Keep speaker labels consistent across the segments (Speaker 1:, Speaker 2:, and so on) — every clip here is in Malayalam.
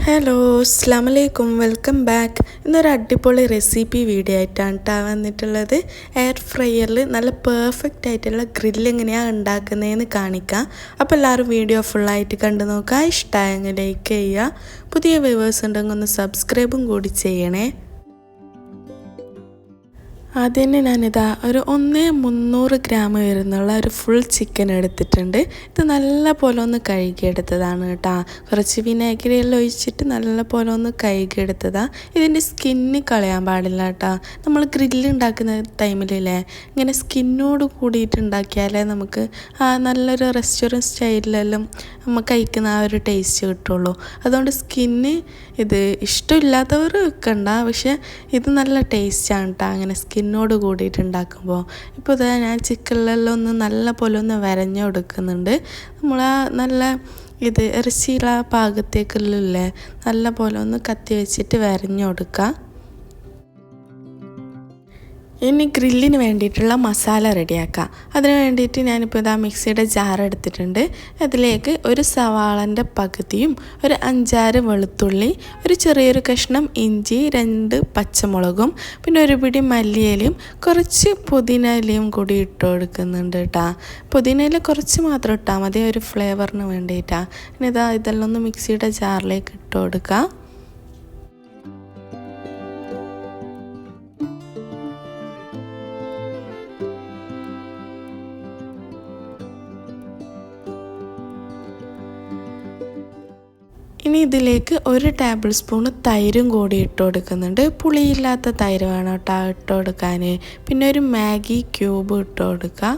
Speaker 1: ഹലോ അസ്സലാമു അലൈക്കും വെൽക്കം ബാക്ക്. ഇന്നൊരു അടിപൊളി റെസിപ്പി വീഡിയോ ആയിട്ടാണ് കേട്ടോ വന്നിട്ടുള്ളത്. എയർ ഫ്രയറിൽ നല്ല പെർഫെക്റ്റ് ആയിട്ടുള്ള ഗ്രില്ല് എങ്ങനെയാണ് ഉണ്ടാക്കുന്നതെന്ന് കാണിക്കാം. അപ്പോൾ എല്ലാവരും വീഡിയോ ഫുള്ളായിട്ട് കണ്ടു നോക്കുക. ഇഷ്ടമായെങ്കിൽ ലൈക്ക് ചെയ്യുക. പുതിയ വ്യൂവേഴ്സ് ഉണ്ടെങ്കിൽ ഒന്ന് സബ്സ്ക്രൈബും കൂടി ചെയ്യണേ. ആദ്യം തന്നെ ഞാനിതാ ഒരു 300 ഗ്രാം വരുന്നുള്ള ഒരു ഫുൾ ചിക്കൻ എടുത്തിട്ടുണ്ട്. ഇത് നല്ല പോലെ ഒന്ന് കഴുകിയെടുത്തതാണ് കേട്ടോ. കുറച്ച് വിനാഗിരിയെല്ലാം ഒഴിച്ചിട്ട് നല്ല പോലെ ഒന്ന് കഴുകിയെടുത്തതാണ്. ഇതിൻ്റെ സ്കിന്ന് കളയാൻ പാടില്ല കേട്ടോ. നമ്മൾ ഗ്രില്ല് ഉണ്ടാക്കുന്ന ടൈമിലല്ലേ ഇങ്ങനെ സ്കിന്നോട് കൂടിയിട്ട് ഉണ്ടാക്കിയാലേ നമുക്ക് നല്ലൊരു റെസ്റ്റോറൻറ്റ് സ്റ്റൈലിലെല്ലാം നമ്മൾ കഴിക്കുന്ന ആ ഒരു ടേസ്റ്റ് കിട്ടുള്ളൂ. അതുകൊണ്ട് സ്കിന്ന് ഇത് ഇഷ്ടമില്ലാത്തവർ വെക്കണ്ട, പക്ഷേ ഇത് നല്ല ടേസ്റ്റാണ് കേട്ടോ അങ്ങനെ സ്കിന്നോട് കൂടിയിട്ട് ഉണ്ടാക്കുമ്പോൾ. ഇപ്പോൾ ഇതാ ഞാൻ ചിക്കനിലെല്ലാം ഒന്ന് നല്ല പോലെ ഒന്ന് വരഞ്ഞു കൊടുക്കുന്നുണ്ട്. നമ്മൾ നല്ല ഇത് ഇറച്ചിയുള്ള പാകത്തേക്കുള്ളില്ലേ നല്ല പോലെ ഒന്ന് കത്തി വെച്ചിട്ട് വരഞ്ഞു കൊടുക്കുക. ഇനി ഗ്രില്ലിന് വേണ്ടിയിട്ടുള്ള മസാല റെഡിയാക്കാം. അതിന് വേണ്ടിയിട്ട് ഞാനിപ്പോൾ ഇതാ മിക്സിയുടെ ജാർ എടുത്തിട്ടുണ്ട്. അതിലേക്ക് ഒരു സവാളൻ്റെ പകുതിയും ഒരു 5-6 വെളുത്തുള്ളി, ഒരു ചെറിയൊരു കഷ്ണം ഇഞ്ചി, 2 പച്ചമുളകും, പിന്നെ ഒരു പിടി മല്ലിയിലയും കുറച്ച് പുതിന ഇലയും കൂടി ഇട്ട് കൊടുക്കുന്നുണ്ട് കേട്ടോ. പുതിന ഇല കുറച്ച് മാത്രം ഇട്ടാൽ മതി, ഒരു ഫ്ലേവറിന് വേണ്ടിയിട്ടാണ്. ഇനി ഇതെല്ലാം ഒന്ന് മിക്സിയുടെ ജാറിലേക്ക് ഇട്ട് കൊടുക്കുക. ഇനി ഇതിലേക്ക് 1 ടേബിൾ സ്പൂൺ തൈരും കൂടി ഇട്ട് കൊടുക്കുന്നുണ്ട്. പുളിയില്ലാത്ത തൈര് വേണം കേട്ടോ ഇട്ട് കൊടുക്കാൻ. പിന്നെ ഒരു മാഗി ക്യൂബ് ഇട്ട് കൊടുക്കുക.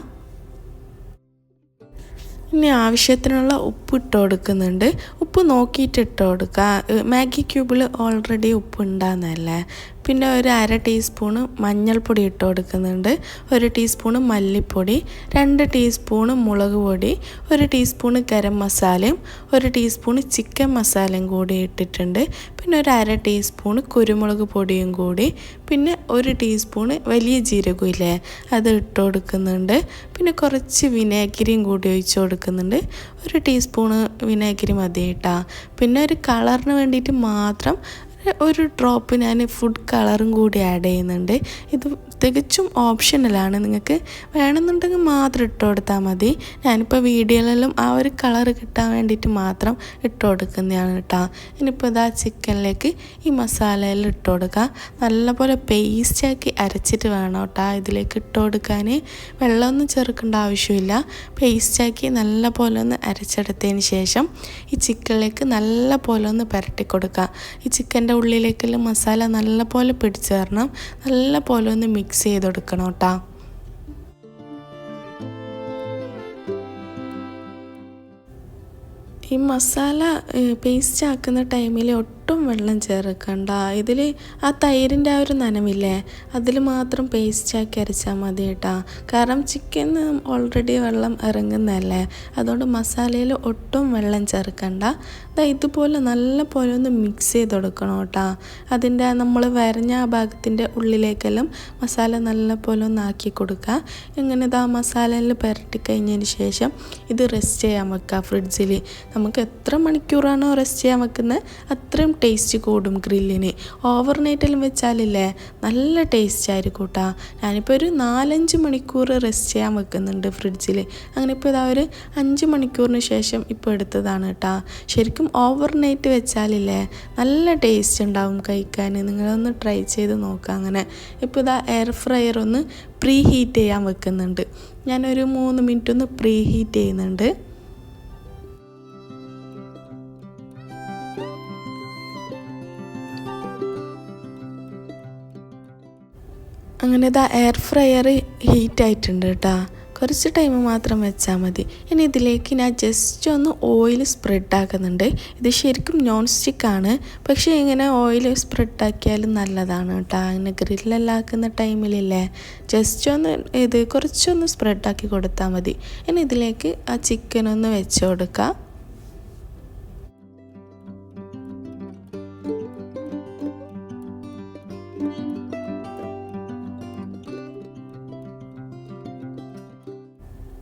Speaker 1: ഇനി ആവശ്യത്തിനുള്ള ഉപ്പ് ഇട്ട് കൊടുക്കുന്നുണ്ട്. ഉപ്പ് നോക്കിയിട്ട് ഇട്ട് കൊടുക്കുക. മാഗി ക്യൂബിൽ ഓൾറെഡി ഉപ്പ് ഉണ്ടാകുന്നതല്ലേ. പിന്നെ ഒരു 1/2 ടീസ്പൂണ് മഞ്ഞൾപ്പൊടി ഇട്ട് കൊടുക്കുന്നുണ്ട്. 1 ടീസ്പൂണ് മല്ലിപ്പൊടി, 2 ടീസ്പൂണ് മുളക് പൊടി, 1 ടീസ്പൂണ് ഗരം മസാലയും 1 ടീസ്പൂണ് ചിക്കൻ മസാലയും കൂടി ഇട്ടിട്ടുണ്ട്. പിന്നെ ഒരു 1/2 ടീസ്പൂണ് കുരുമുളക് പൊടിയും കൂടി, പിന്നെ 1 ടീസ്പൂണ് വലിയ ജീരകം ഇല്ലേ അത് ഇട്ട് കൊടുക്കുന്നുണ്ട്. പിന്നെ കുറച്ച് വിനാഗിരിയും കൂടി ഒഴിച്ച് കൊടുക്കുന്നുണ്ട്. 1 ടീസ്പൂണ് വിനാഗിരി മതി കേട്ടോ. പിന്നെ ഒരു കളറിന് വേണ്ടിയിട്ട് മാത്രം ഒരു ഡ്രോപ്പ് ഞാൻ ഫുഡ് കളറും കൂടി ആഡ് ചെയ്യുന്നുണ്ട്. ഇത് തികച്ചും ഓപ്ഷണലാണ്, നിങ്ങൾക്ക് വേണമെന്നുണ്ടെങ്കിൽ മാത്രം ഇട്ട് കൊടുത്താൽ മതി. ഞാനിപ്പോൾ വീഡിയോയിലെല്ലാം ആ ഒരു കളർ കിട്ടാൻ വേണ്ടിയിട്ട് മാത്രം ഇട്ട് കൊടുക്കുന്നതാണ് കേട്ടോ. ഇനിയിപ്പോൾ ഇതാ ചിക്കനിലേക്ക് ഈ മസാലയെല്ലാം ഇട്ട് കൊടുക്കുക. നല്ലപോലെ പേസ്റ്റാക്കി അരച്ചിട്ട് വേണം കേട്ടോ ഇതിലേക്ക് ഇട്ട് കൊടുക്കാൻ. വെള്ളമൊന്നും ചേർക്കേണ്ട ആവശ്യമില്ല. പേസ്റ്റാക്കി നല്ല പോലെ ഒന്ന് അരച്ചെടുത്തതിന് ശേഷം ഈ ചിക്കനിലേക്ക് നല്ല പോലെ ഒന്ന് പുരട്ടി കൊടുക്കുക. ഈ ചിക്കൻ്റെ ഉള്ളിലേക്കെല്ലാം മസാല നല്ല പോലെ പിടിച്ചു തരണം. നല്ല പോലെ ഒന്ന് മിക്സ് ചെയ്ത് കൊടുക്കണം കേട്ടോ. ഈ മസാല പേസ്റ്റ് ആക്കുന്ന ടൈമിൽ ഒട്ടും വെള്ളം ചേർക്കണ്ട. ഇതിൽ ആ തൈരിൻ്റെ ആ ഒരു നനവില്ലേ അതിൽ മാത്രം പേസ്റ്റാക്കി അരച്ചാൽ മതി കേട്ടോ. കാരണം ചിക്കൻ ഓൾറെഡി വെള്ളം ഇറങ്ങുന്നതല്ലേ, അതുകൊണ്ട് മസാലയിൽ ഒട്ടും വെള്ളം ചേർക്കണ്ട. ഇതുപോലെ നല്ല പോലെ ഒന്ന് മിക്സ് ചെയ്ത് കൊടുക്കണം കേട്ടോ. അതിൻ്റെ നമ്മൾ വരഞ്ഞ ആ ഭാഗത്തിൻ്റെ ഉള്ളിലേക്കെല്ലാം മസാല നല്ല പോലെ ഒന്ന് ആക്കി കൊടുക്കുക. ഇങ്ങനെ മസാലയിൽ പുരട്ടി കഴിഞ്ഞതിന് ശേഷം ഇത് റെസ്റ്റ് ചെയ്യാൻ വെക്കുക ഫ്രിഡ്ജിൽ. നമുക്ക് എത്ര മണിക്കൂറാണോ റെസ്റ്റ് ചെയ്യാൻ വെക്കുന്നത് അത്രയും ടേസ്റ്റ് കൂടും ഗ്രില്ലിന്. ഓവർനൈറ്റെല്ലാം വെച്ചാലില്ലേ നല്ല ടേസ്റ്റ് ആയിരിക്കും കേട്ടോ. ഞാനിപ്പോൾ ഒരു 4-5 മണിക്കൂർ റെസ്റ്റ് ചെയ്യാൻ വെക്കുന്നുണ്ട് ഫ്രിഡ്ജിൽ. അങ്ങനെ ഇപ്പോൾ ഒരു 5 മണിക്കൂറിന് ശേഷം ഇപ്പോൾ എടുത്തതാണ് കേട്ടോ. ശരിക്കും ഓവർനൈറ്റ് വെച്ചാലില്ലേ നല്ല ടേസ്റ്റ് ഉണ്ടാവും കഴിക്കാൻ. നിങ്ങളൊന്ന് ട്രൈ ചെയ്ത് നോക്കുക. അങ്ങനെ ഇപ്പോൾ എയർ ഫ്രയർ ഒന്ന് പ്രീ ഹീറ്റ് ചെയ്യാൻ വെക്കുന്നുണ്ട്. ഞാനൊരു 3 മിനിറ്റ് ഒന്ന് പ്രീ ഹീറ്റ് ചെയ്യുന്നുണ്ട്. അങ്ങനെ എയർ ഫ്രയർ ഹീറ്റ് ആയിട്ടുണ്ട് കേട്ടോ. കുറച്ച് ടൈം മാത്രം വെച്ചാൽ മതി. ഇനി ഇതിലേക്ക് ഞാൻ ജസ്റ്റ് ഒന്ന് ഓയിൽ സ്പ്രെഡ് ആക്കുന്നുണ്ട്. ഇത് ശരിക്കും നോൺ സ്റ്റിക്കാണ്, പക്ഷേ ഇങ്ങനെ ഓയിൽ സ്പ്രെഡ് ആക്കിയാലും നല്ലതാണ് കേട്ടോ. അങ്ങനെ ഗ്രില്ലെല്ലാം ആക്കുന്ന ടൈമിലില്ലേ ജസ്റ്റ് ഒന്ന് ഇത് കുറച്ചൊന്ന് സ്പ്രെഡാക്കി കൊടുത്താൽ മതി. ഇനി ഇതിലേക്ക് ആ ചിക്കനൊന്ന് വെച്ച് കൊടുക്കുക.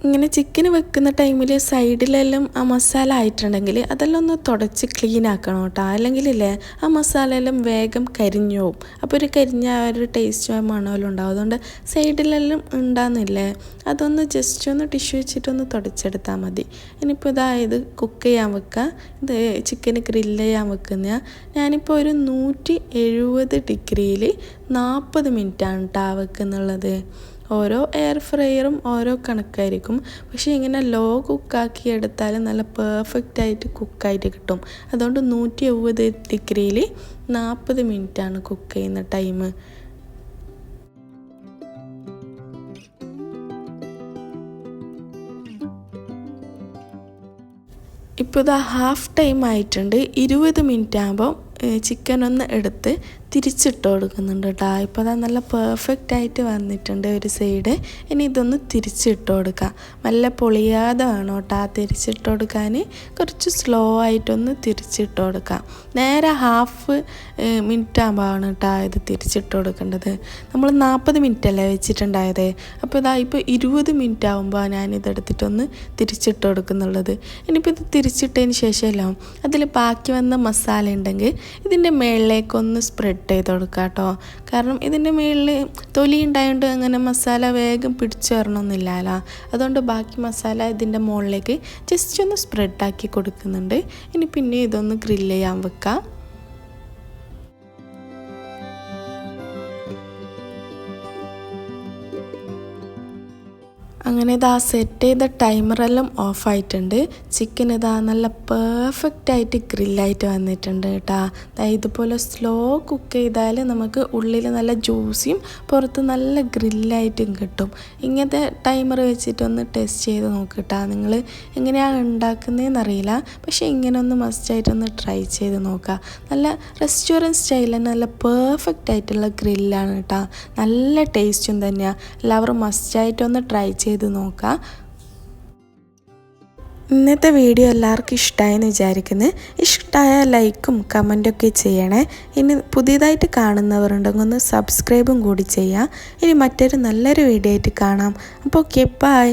Speaker 1: ഇങ്ങനെ ചിക്കൻ വെക്കുന്ന ടൈമിൽ സൈഡിലെല്ലാം ആ മസാല ആയിട്ടുണ്ടെങ്കിൽ അതെല്ലാം ഒന്ന് തുടച്ച് ക്ലീൻ ആക്കണം കേട്ടോ. അല്ലെങ്കിലില്ലേ ആ മസാലയെല്ലാം വേഗം കരിഞ്ഞു പോവും. അപ്പോൾ ഒരു കരിഞ്ഞ ഒരു ടേസ്റ്റ് മണമെല്ലാം ഉണ്ടാവും. അതുകൊണ്ട് സൈഡിലെല്ലാം ഉണ്ടാകുന്നില്ലേ അതൊന്ന് ജസ്റ്റ് ഒന്ന് ടിഷ്യൂ വെച്ചിട്ടൊന്ന് തുടച്ചെടുത്താൽ മതി. ഇനിയിപ്പോൾ ഇത് കുക്ക് ചെയ്യാൻ വെക്കുക. ഇത് ചിക്കൻ ഗ്രില്ല് ചെയ്യാൻ വെക്കുന്ന ഞാനിപ്പോൾ ഒരു 170 ഡിഗ്രിയിൽ 40 മിനിറ്റാണ് കേട്ടോ വെക്കുന്നുള്ളത്. ഓരോ എയർ ഫ്രയറും ഓരോ കണക്കായിരിക്കും. പക്ഷേ ഇങ്ങനെ ലോ കുക്കാക്കി എടുത്താൽ നല്ല പെർഫെക്റ്റ് ആയിട്ട് കുക്കായിട്ട് കിട്ടും. അതുകൊണ്ട് 170 ഡിഗ്രിയിൽ 40 മിനിറ്റാണ് കുക്ക് ചെയ്യുന്ന ടൈം. ഇപ്പോൾ ഹാഫ് ടൈം ആയിട്ടുണ്ട്. 20 മിനിറ്റ് ആകുമ്പോൾ ചിക്കൻ ഒന്ന് എടുത്ത് തിരിച്ചിട്ട് കൊടുക്കുന്നുണ്ട് കേട്ടോ. ഇപ്പോൾ നല്ല പെർഫെക്റ്റ് ആയിട്ട് വന്നിട്ടുണ്ട് ഒരു സൈഡ്. ഇനി ഇതൊന്ന് തിരിച്ചിട്ട് കൊടുക്കാം. നല്ല പൊളിയാതെ വേണം കേട്ടോ തിരിച്ചിട്ട് കൊടുക്കാൻ. കുറച്ച് സ്ലോ ആയിട്ടൊന്ന് തിരിച്ചിട്ട് കൊടുക്കാം. നേരെ ഹാഫ് മിനിറ്റ് ആകുമ്പോഴാണ് കേട്ടോ ഇത് തിരിച്ചിട്ട് കൊടുക്കേണ്ടത്. നമ്മൾ 40 മിനിറ്റ് അല്ലേ വെച്ചിട്ടുണ്ടായത്. അപ്പോൾ ഇപ്പോൾ 20 മിനിറ്റ് ആകുമ്പോൾ ഞാനിതെടുത്തിട്ടൊന്ന് തിരിച്ചിട്ട് കൊടുക്കുന്നുള്ളത്. ഇനിയിപ്പോൾ ഇത് തിരിച്ചിട്ടതിന് ശേഷമല്ലോ അതിൽ ബാക്കി വന്ന മസാല ഉണ്ടെങ്കിൽ ഇതിൻ്റെ മുകളിലേക്കൊന്ന് സ്പ്രെഡ് ചെയ്ത് കൊടുക്കുക കേട്ടോ. കാരണം ഇതിൻ്റെ മുകളിൽ തൊലി ഉണ്ടായതുകൊണ്ട് അങ്ങനെ മസാല വേഗം പിടിച്ചു വരണമെന്നില്ലല്ലോ. അതുകൊണ്ട് ബാക്കി മസാല ഇതിൻ്റെ മുകളിലേക്ക് ജസ്റ്റ് ഒന്ന് സ്പ്രെഡാക്കി കൊടുക്കുന്നുണ്ട്. ഇനി പിന്നെ ഇതൊന്ന് ഗ്രില്ല് ചെയ്യാൻ വെക്കാം. അങ്ങനെ സെറ്റ് ചെയ്ത ടൈമറെല്ലാം ഓഫായിട്ടുണ്ട്. ചിക്കൻ നല്ല പെർഫെക്റ്റ് ആയിട്ട് ഗ്രില്ലായിട്ട് വന്നിട്ടുണ്ട് കേട്ടോ. ഇതുപോലെ സ്ലോ കുക്ക് ചെയ്താൽ നമുക്ക് ഉള്ളിൽ നല്ല ജ്യൂസിയും പുറത്ത് നല്ല ഗ്രില്ലായിട്ടും കിട്ടും. ഇങ്ങനത്തെ ടൈമർ വെച്ചിട്ടൊന്ന് ടെസ്റ്റ് ചെയ്ത് നോക്കിട്ടാ. നിങ്ങൾ എങ്ങനെയാണ് ഉണ്ടാക്കുന്നതെന്ന് അറിയില്ല, പക്ഷേ ഇങ്ങനെ ഒന്ന് മസ്റ്റായിട്ടൊന്ന് ട്രൈ ചെയ്ത് നോക്കുക. നല്ല റെസ്റ്റോറൻറ്റ് സ്റ്റൈൽ തന്നെ നല്ല പെർഫെക്റ്റ് ആയിട്ടുള്ള ഗ്രില്ലാണ് കേട്ടോ. നല്ല ടേസ്റ്റും തന്നെയാണ്. എല്ലാവരും മസ്റ്റായിട്ടൊന്ന് ട്രൈ ചെയ്ത് നോക്കാം. ഇന്നത്തെ വീഡിയോ എല്ലാവർക്കും ഇഷ്ടമായെന്ന് വിചാരിക്കുന്നു. ഇഷ്ടമായ ലൈക്കും കമൻറ്റൊക്കെ ചെയ്യണേ. ഇനി പുതിയതായിട്ട് കാണുന്നവരുണ്ടെങ്കിൽ ഒന്ന് സബ്സ്ക്രൈബും കൂടി ചെയ്യാം. ഇനി മറ്റൊരു നല്ലൊരു വീഡിയോ ആയിട്ട് കാണാം. അപ്പോൾ ഓക്കെ, ബൈ.